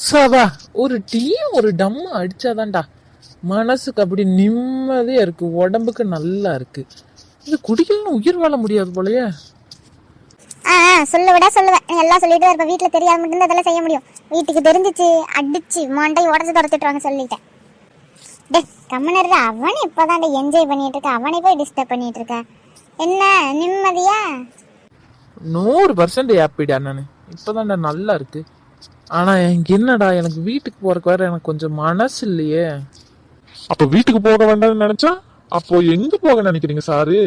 சவா ஒரு டீ ஒரு டம்மு அடிச்சாதான்டா மனசுக்கு அப்படி நிம்மதியா இருக்கு, உடம்புக்கு நல்லா இருக்கு. இது குடிக்கலன்னு உயிர் வாழ முடியாது போலயே. சொல்ல விட சொல்லுவேன், எல்லாம் சொல்லிட்டு இருப்ப. வீட்டுல தெரியாம மட்டும்தான் அதெல்லாம் செய்ய முடியும். வீட்டுக்கு தெரிஞ்சிச்சு அடிச்சு மண்டை உடச்சு துரத்துட்டுவாங்க சொல்லிட்டேன். டே கம்மனர்டா, அவனை இப்பதான்டா என்ஜாய் பண்ணிட்டு இருக்க, அவனை போய் டிஸ்டர்ப் பண்ணிட்டு இருக்க. என்ன நிம்மதியா? 100% ஹாப்பிடா நானு. இப்பதான்டா நல்லா இருக்கு. ஆனா எனக்கு என்னடா, எனக்கு வீட்டுக்கு போறக்கு வேற எனக்கு கொஞ்சம் மனசு இல்லையே. அப்ப வீட்டுக்கு போக வேண்டாம்னு நினைச்சா அப்போ எங்க போக நினைக்கிறீங்க சாரு?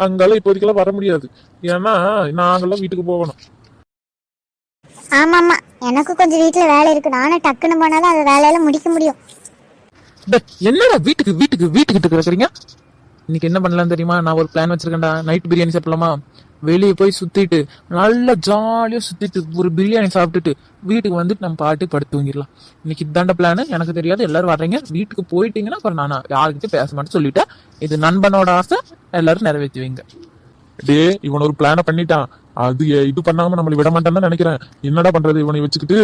அங்கெல்லாம் இப்போதைக்கெல்லாம் வர முடியாது. ஏன்னா நாங்கெல்லாம் வீட்டுக்கு போகணும். ஆமாமா, எனக்கு கொஞ்சம் வீட்டுல வேலை இருக்கு. நானும் டக்குன்னு போனாதான் அந்த வேலையெல்லாம் முடிக்க முடியும். என்னடா வீட்டுக்கு வீட்டுக்கு வீட்டுக்கிட்டு இருக்கிறீங்க? இன்னைக்கு என்ன பண்ணலாம் தெரியுமா? நான் ஒரு பிளான் வச்சிருக்கேன்டா. நைட் பிரியாணி சாப்பிடலாமா? வெளியே போய் சுத்திட்டு நல்லா ஜாலியா சுத்திட்டு ஒரு பிரியாணி சாப்பிட்டுட்டு வீட்டுக்கு வந்துட்டு நம்ம பாட்டு படுத்து தூங்கிடலாம். இன்னைக்கு இதாண்ட பிளான். எனக்கு தெரியாது, எல்லாரும் வர்றீங்க. வீட்டுக்கு போயிட்டீங்கன்னா அப்புறம் நான் யாருக்கிட்ட பேச மாட்டேன்னு சொல்லிட்டேன். இது நண்பனோட ஆசை, எல்லாரும் நிறைவேற்றுவீங்க. டே இவன் ஒரு பிளான பண்ணிட்டான். அது இது பண்ணாம நம்மளை விட மாட்டான்னு தான் நினைக்கிறேன். என்னடா பண்றது இவனை வச்சுக்கிட்டு?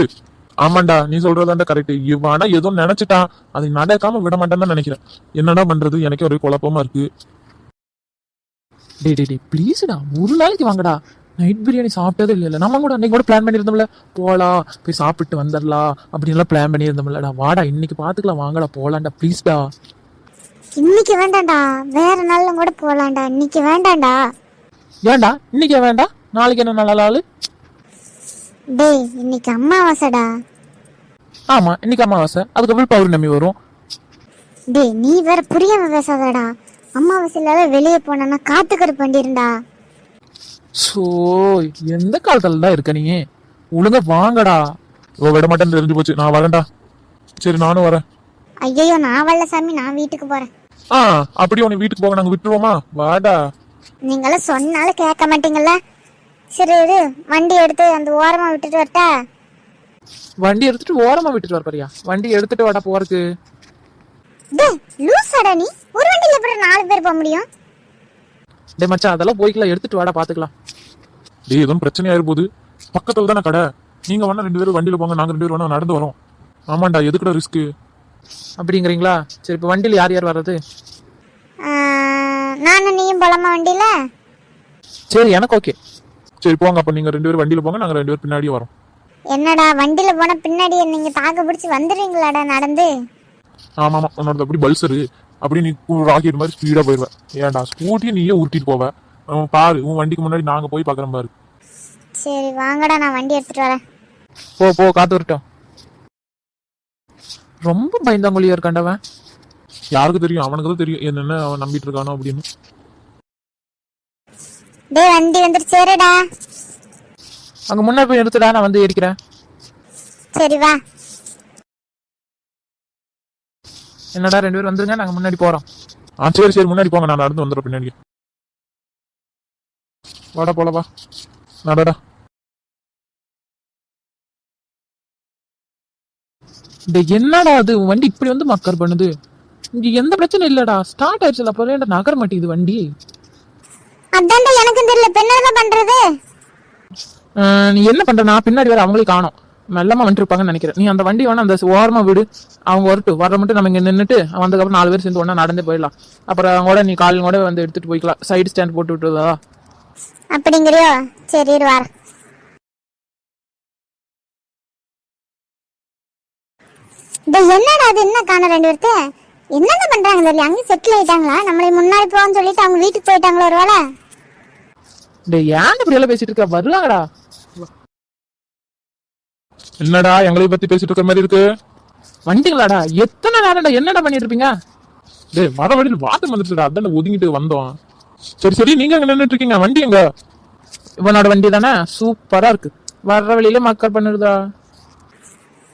ஆமாண்டா, நீ சொல்றதாண்டா கரெக்ட். இவனா ஏதோ நினைச்சிட்டான், அதை நடக்காம விட மாட்டான்னு தான் நினைக்கிறேன். என்னடா பண்றது, எனக்கு ஒரே குழப்பமா இருக்கு. டே ப்ளீஸ்டா, ஒரு நாளைக்கு வாங்கடா. நைட் பிரியாணி சாப்பிட்டதே இல்லைல்ல. நம்ம கூட அன்னைக்கு கூட பிளான் பண்ணியிருந்தோம்ல, போலாம் போய் சாப்பிட்டு வந்துடலாம் அப்படின்லாம் பிளான் பண்ணியிருந்தோம்லடா. வாடா இன்னைக்கு பாத்துக்கலாம், வாங்கடா போலாம்டா ப்ளீஸ்டா. இன்னைக்கு வேண்டாம்டா, வேற நாள்ல கூட போலாம்டா. இன்னைக்கு வேண்டாம்டா. ஏன்டா இன்னைக்கு வேண்டாம்? நாளைக்கு என்ன நல்ல நாள்? டேய் இன்னைக்கு அம்மாவாசைடா. ஆமா இன்னைக்கு அமாவாசை, அதுக்கப்புறம் பௌர்ணமி வரும். டேய் நீ வேற புரியாம பேசாதடா. அம்மாவாசையில வெளியே போனா காத்துக்கரு பண்ணிருந்தா. சோ எந்த காலத்துல தான் இருக்க நீ? ஒழுங்கா வாங்கடா. இவ விட மாட்டேன்னு தெரிஞ்சு போச்சு, நான் வரேன்டா. சரி நானும் வரேன். ஐயோ நான் வரல சாமி, நான் வீட்டுக்கு போறேன். அப்படியே உன்னை வீட்டுக்கு போக நாங்க விட்டுருவோமா? வாடா. நீங்களும் சொன்னாலும் கேட்க மாட்டீங்கல்ல. சரி இரு, வண்டி எடுத்து அந்த ஓரமா விட்டுட்டு வரட்டா? வண்டி எடுத்துட்டு ஓரமா விட்டுட்டு வர போறியா? வண்டி எடுத்துட்டு வாடா போறதுக்கு. டேய் லூசாடா நீ, ஒரு வண்டியில எப்படி 4 பேர் போக முடியும்? டே மச்சான் அதெல்லாம் போய்க்கலாம், எடுத்துட்டு வாடா பாத்துக்கலாம். டேய் எதுவும் பிரச்சனை ஆயிரு போகுது. பக்கத்துல தானே கடை. நீங்க வேணா 2 பேரும் வண்டியில போங்க, நாங்க 2 பேரும் வேணா நடந்து வரோம். ஆமாண்டா, எதுக்குடா ரிஸ்க் அப்படிங்கிறீங்களா? சரி இப்ப வண்டியில யார் யார் வர்றது? நானும் நீயும் போலாமா வண்டியில? சரி எனக்கு ஓகே. சரி போங்க, அப்ப நீங்க 2 பேரும் வண்டியில போங்க, நாங்க 2 பேரும் பின்னாடியே வரோம். என்னடா வண்டியில போன பின்னாடி நீங்க தாக்கு பிடிச்சி வந்துடுவீங்களாடா நடந்து? ஆமா உன்னோட அப்படி பல்சரு அப்படி நீ ராக்கெட் மாதிரி ஸ்பீடா போயிடுவேன். ஏன்டா ஸ்கூட்டியை நீயே உருட்டிட்டு போவ. பாரு உன் வண்டிக்கு முன்னாடி நாங்க போய் பாக்குறோம் பாரு. சரி வாங்கடா, நான் வண்டி எடுத்துட்டு வரேன். போ காத்து வரட்டும். ரொம்ப பயந்தாங்கொழியா இருக்காண்டவன். யாருக்கு தெரியும்? அவனுக்கு தான் தெரியும் என்னென்ன அவன் நம்பிட்டு இருக்கானோ அப்படின்னு. டேய் வண்டி வந்துட்டு சரிடா. அங்க முன்னாடி போய் நிறுத்துடா, நான் வந்து ஏறிக்கிறேன். சரி வா. என்னடா 2 பேர் வந்துருங்க, நாங்க முன்னாடி போறோம். சரி முன்னாடி போங்க, நான் நடந்து வந்துடுறேன் பின்னாடி. வாடா போல வா, நடடா. என்னடா அது வண்டி இப்படி வந்து மக்கர் பண்ணுது? இங்க எந்த பிரச்சனை இல்லடா, ஸ்டார்ட் ஆயிடுச்சுல, அப்ப நகர மாட்டேங்குது வண்டி. அதான்டா எனக்கும் தெரியல, என்ன பண்றது? நீ என்ன பண்ற? நான் பின்னாடி வேற அவங்களே காணோம், மெல்லமா வந்துட்டு இருப்பாங்கன்னு நினைக்கிறேன். நீ அந்த வண்டி வேணா அந்த ஓரமா விடு, அவங்க வரட்டும். வர மட்டும் நம்ம இங்க நின்றுட்டு வந்ததுக்கப்புறம் 4 பேர் சேர்ந்து ஒன்னா நடந்தே போயிடலாம். அப்புறம் அவங்க கூட நீ காலையும் கூட வந்து எடுத்துட்டு போய்க்கலாம். சைடு ஸ்டாண்ட் போட்டு விட்டுறதா? அப்படிங்கிறியோ? சரி இரு வர. என்னடா அது, என்ன காண 2 பேர்த்து? என்னென்ன பண்றாங்க தெரியல. அங்க செட்டில் ஆயிட்டாங்களா? நம்மளை முன்னாடி போவான்னு சொல்லிட்டு அவங்க வீட்டுக்கு போயிட்டாங்களா ஒரு வேளை? டேய் ஏன் இப்படி எல்லாம் பேசிட்டு இருக்க? வருவாங்கடா. என்னடா எங்களை பத்தி பேசிட்டு இருக்க மாதிரி இருக்கு? வண்டிங்களாடா, எத்தனை நேரம்டா என்னடா பண்ணிட்டு இருப்பீங்க? டேய் வர வழியில் வாட்டம் வந்துச்சுடா, அதான் ஒதுங்கிட்டு வந்தோம். சரி நீங்க அங்க நின்றுட்டு இருக்கீங்க, வண்டி எங்க? இவனோட வண்டி தானே, சூப்பரா இருக்கு. வர்ற வழியில மக்கள் பண்ணுறதா?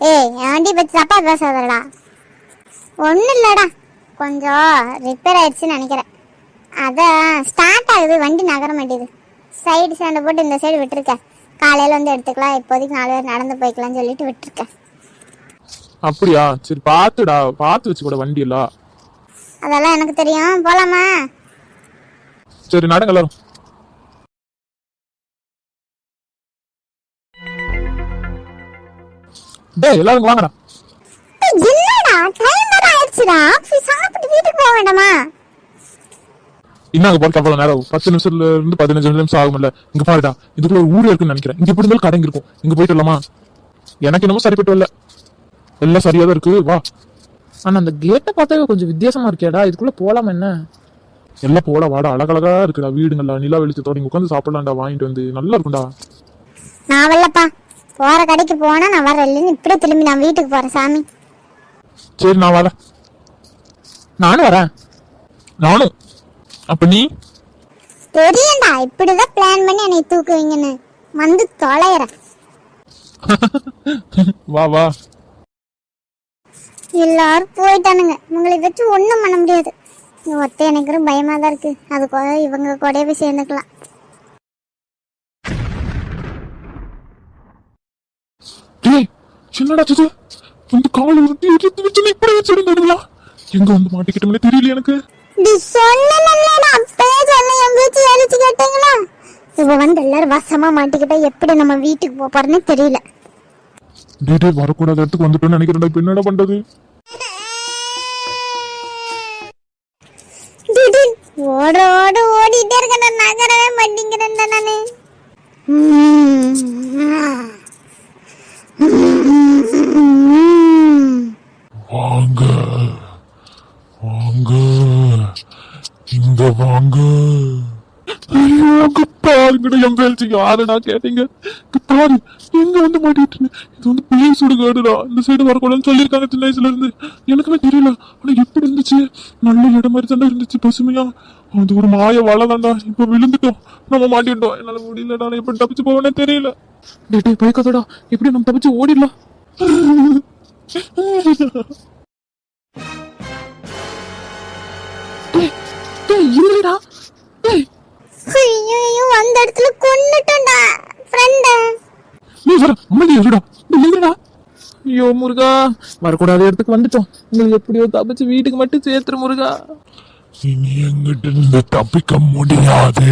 ஏய் என் வண்டி பத்தி தப்பா பேசாதடா. ஒன்றும் இல்லடா, கொஞ்சம் ரிப்பேர் ஆயிடுச்சுன்னு நினைக்கிறேன். அதான் ஸ்டார்ட் ஆகுது, வண்டி நகர மாட்டேது. சைடு ஸ்டாண்டை போட்டு இந்த சைடு விட்டுருக்கேன். காலையில் வந்து எடுத்துக்கலாம், இப்போதைக்கு 4 பேர் நடந்து போய்க்கலாம்னு சொல்லிட்டு விட்டுருக்கேன். அப்படியா? சரி பார்த்துடா, பார்த்து வச்சு கூட வண்டி எல்லாம். அதெல்லாம் எனக்கு தெரியும், போலாமா? சரி நடங்க எல்லாரும். டேய் எல்லாரும் வாங்கடா. என்னடா டைம் வேற ஆயிடுச்சுடா. போய் சாப்பிட்டு வீட்டுக்கு போக வேண்டாமா? இன்னாங்க போறதுக்கு அவ்வளவு நேரம் 10 நிமிஷத்துல இருந்து 15 நிமிஷம் ஆகும்ல. இங்க பாருடா, இதுக்குள்ள ஒரு ஊரே இருக்குன்னு நினைக்கிறேன். இங்க எப்படி இருந்தாலும் கடைங்க இருக்கும். இங்க போயிட்டு வரலாமா? எனக்கு என்னமோ சரிப்பட்டு வரல. எல்லாம் சரியா தான் இருக்கு, வா. ஆனா அந்த கேட்டை பார்த்தாவே கொஞ்சம் வித்தியாசமா இருக்கேடா. இதுக்குள்ள போலாமா என்ன? எல்லாம் போல வாடா, அழகழகா இருக்குடா வீடுங்களா. நிலா வெளிச்சத்தோட இங்க உட்காந்து சாப்பிடலாம்டா, வாங்கிட்டு வந்து நல்லா இருக்கும்டா. நான் வரலப்பா. போற கடைக்கு போனா நான் வரல. இல்லைன்னு இப்படியே திரும்பி நான் வீட்டுக்கு போறேன் சாமி. சரி நான் வரேன். நானும் வரேன். நானும். அப்ப நீ? தெரியும்டா இப்படிதான் பிளான் பண்ணி என்னை தூக்குவீங்கன்னு. வந்து தொலைறேன். வா வா. எல்லாரும் போயிட்டானுங்க. உங்களை வச்சு ஒண்ணும் பண்ண முடியாது. ஒத்த எனக்கு பயமா தான் இருக்கு. அது கூட இவங்க கூட போய் சேர்ந்துக்கலாம். டேய் என்னடா இது? இந்த கால் உருட்டி எடுத்து வச்சு இப்படி வச்சிருந்தா எங்க வந்து மாட்டிக்கிட்டோம்னே தெரியல எனக்கு. இது சொல்லலடா. அப்பவே சொன்ன என் பேச்சு எழுச்சி கேட்டீங்களா? இவ வந்து எல்லாரும் வசமா மாட்டிக்கிட்டா எப்படி நம்ம வீட்டுக்கு போக போறேன்னு தெரியல. டேய் வரக்கூடாத இடத்துக்கு வந்துட்டோம்னு நினைக்கிறேன்டா. இப்ப என்னடா பண்றது? ஓட ஓட ஓடிட்டே இருக்கேன். நகரவே மாட்டேங்கிறேன்டா நானு. வாங்க வாங்க இங்க வாங்க. ஐயோ பாருங்கடா, என் பேச்சு யாருடா கேட்டீங்க? பாரு எங்க வந்து மாட்டிட்டு. இது வந்து பேய் சுடுகாடுடா. இந்த சைடு வரக்கூடாதுன்னு சொல்லியிருக்காங்க சின்ன வயசுல இருந்து. எனக்குமே தெரியல. ஆனா எப்படி இருந்துச்சு? நல்ல இடம் மாதிரி தானே இருந்துச்சு, பசுமையா. அது ஒரு மாய வளதான்டா. இப்ப விழுந்துட்டோம், நம்ம மாட்டிட்டோம். என்னால முடியலடா. நான் எப்படி தப்பிச்சு போவேனே தெரியல. டேய் பயக்காதடா. எப்படி நம்ம தப்பிச்சு ஓடிடலாம். டேய் இல்லடா. டேய் ஐயோ அந்த இடத்துல கொன்னுட்டேன்டா ஃப்ரெண்ட. நீ வர அம்மா இருடா. இல்லடா. ஐயோ முருகா, வரக்கூடாத இடத்துக்கு வந்துட்டோம். உங்களுக்கு எப்படியோ தப்பிச்சு வீட்டுக்கு மட்டும் சேர்த்துரு முருகா. இனி எங்கிட்ட இருந்து தப்பிக்க முடியாது.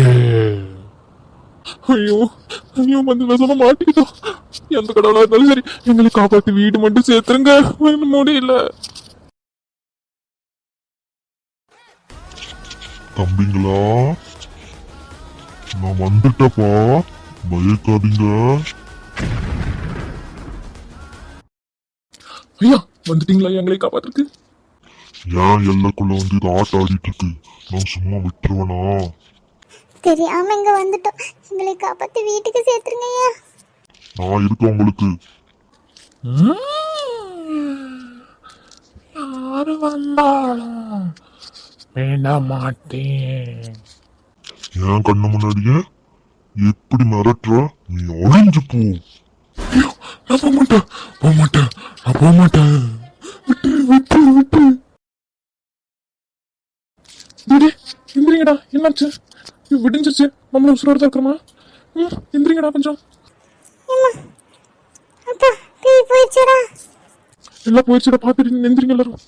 ஐயோ ஐயோ வந்து விஷமா மாட்டிக்கிட்டோம். எந்த கடவுளா இருந்தாலும் சரி எங்களை காப்பாத்தி வீடு மட்டும் சேர்த்துருங்க. முடியல. தம்பிங்களா, நான் வந்துட்டப்பா, பயக்காதீங்க. ஐயா வந்துட்டீங்களா எங்களை காப்பாத்துருக்கு? ஏன் எல்லைக்குள்ள வந்து இது ஆட்ட ஆடிட்டு இருக்கு? நான் சும்மா விட்டுருவேனா? தெரியாம இங்க வந்துட்டோம். எங்களை காப்பாத்தி வீட்டுக்கு சேர்த்துருங்க ஐயா. நான் இருக்கேன் உங்களுக்கு. யாரு வந்தாலும் விட மாட்டேன். ஏன் கண்ணு முன்னாடியே எப்படி மிரட்டுற? நீ ஒழிஞ்சு போ. நான் போக மாட்டேன், போக மாட்டேன், நான் போக மாட்டேன். விட்டு விட்டு விட்டு. எந்திரிங்கடா. என்னாச்சு? விடிஞ்சிருச்சு. நம்மள உசுரோட தான் இருக்கிறோமா? எந்திரிங்கடா கொஞ்சம். அப்பா பேய் போயிடுச்சுடா. எல்லாம் போயிடுச்சுடா. பாத்துட்டு எந்திரிங்க எல்லாரும்.